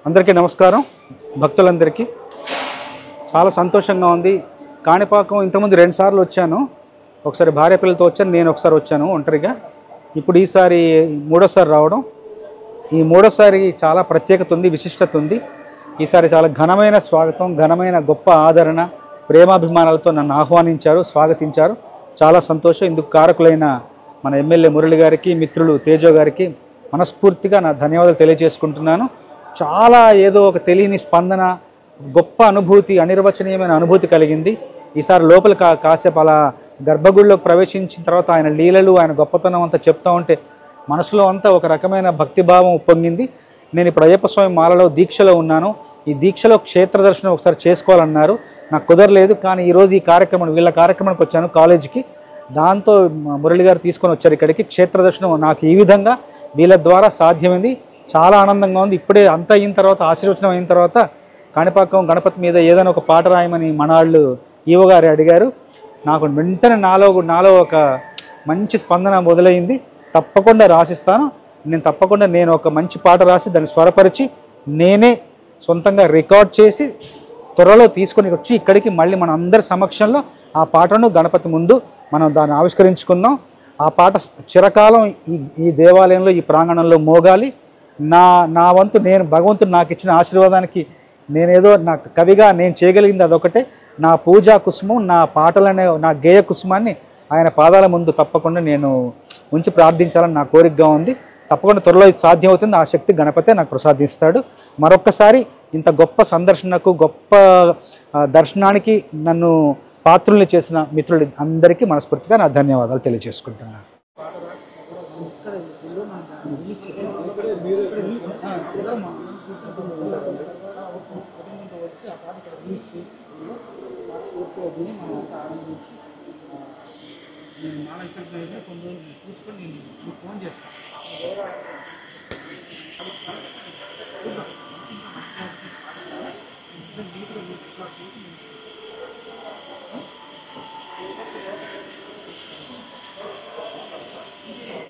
అందరికీ నమస్కారం. భక్తులందరికీ చాలా సంతోషంగా ఉంది. కాణిపాకం ఇంతకుముందు 2 సార్లు వచ్చాను. ఒకసారి భార్య పిల్లలతో వచ్చాను, నేను ఒకసారి వచ్చాను ఒంటరిగా. ఇప్పుడు ఈసారి 3వ సారి రావడం. ఈ 3వ సారి చాలా ప్రత్యేకత ఉంది, విశిష్టత ఉంది. ఈసారి చాలా ఘనమైన స్వాగతం, ఘనమైన గొప్ప ఆదరణ, ప్రేమాభిమానాలతో నన్ను ఆహ్వానించారు, స్వాగతించారు. చాలా సంతోషం. ఇందుకు కారకులైన మన ఎమ్మెల్యే మురళి గారికి, మిత్రులు తేజో గారికి మనస్ఫూర్తిగా నా ధన్యవాదాలు తెలియజేసుకుంటున్నాను. చాలా ఏదో ఒక తెలియని స్పందన, గొప్ప అనుభూతి, అనిర్వచనీయమైన అనుభూతి కలిగింది. ఈసారి లోపల కాసేపు అలా గర్భగుడిలోకి ప్రవేశించిన తర్వాత ఆయన లీలలు, ఆయన గొప్పతనం అంతా చెప్తా ఉంటే మనసులో అంతా ఒక రకమైన భక్తిభావం ఉప్పొంగింది. నేను ఇప్పుడు అయ్యప్ప స్వామి మాలలో దీక్షలో ఉన్నాను. ఈ దీక్షలో క్షేత్ర దర్శనం ఒకసారి చేసుకోవాలన్నారు. నాకు కుదరలేదు. కానీ ఈరోజు ఈ కార్యక్రమం, వీళ్ళ కార్యక్రమానికి వచ్చాను కాలేజీకి. దాంతో మురళి గారు తీసుకొని వచ్చారు ఇక్కడికి. క్షేత్ర దర్శనం నాకు ఈ విధంగా వీళ్ళ ద్వారా సాధ్యమైంది. చాలా ఆనందంగా ఉంది. ఇప్పుడే అంతా అయిన తర్వాత, ఆశీర్వచనం అయిన తర్వాత కాణిపాకం గణపతి మీద ఏదైనా ఒక పాట రాయమని మన వాళ్ళు ఈవో గారు అడిగారు. నాకు వెంటనే నాలో ఒక మంచి స్పందన మొదలైంది. తప్పకుండా రాసిస్తాను. నేను ఒక మంచి పాట రాసి దాన్ని స్వరపరిచి నేనే సొంతంగా రికార్డ్ చేసి త్వరలో తీసుకొని వచ్చి ఇక్కడికి మళ్ళీ మన అందరి సమక్షంలో ఆ పాటను గణపతి ముందు మనం దాన్ని ఆవిష్కరించుకుందాం. ఆ పాట చిరకాలం ఈ దేవాలయంలో, ఈ ప్రాంగణంలో మోగాలి. నా వంతు భగవంతుడు నాకు ఇచ్చిన ఆశీర్వాదానికి నేనేదో నాకు కవిగా నేను చేయగలిగింది అదొకటే. నా పూజా కుసుమం, నా పాటలనే నా గేయ కుసుమాన్ని ఆయన పాదాల ముందు తప్పకుండా నేను ఉంచి ప్రార్థించాలని నా కోరికగా ఉంది. తప్పకుండా త్వరలో ఇది సాధ్యం అవుతుంది. ఆ శక్తి గణపతే నాకు ప్రసాదిస్తాడు. మరొక్కసారి ఇంత గొప్ప సందర్శనకు, గొప్ప దర్శనానికి నన్ను పాత్రుల్ని చేసిన మిత్రులు అందరికీ మనస్ఫూర్తిగా నా ధన్యవాదాలు తెలియజేసుకుంటున్నాను. చూసుకొని నేను మీకు ఫోన్ చేస్తాను.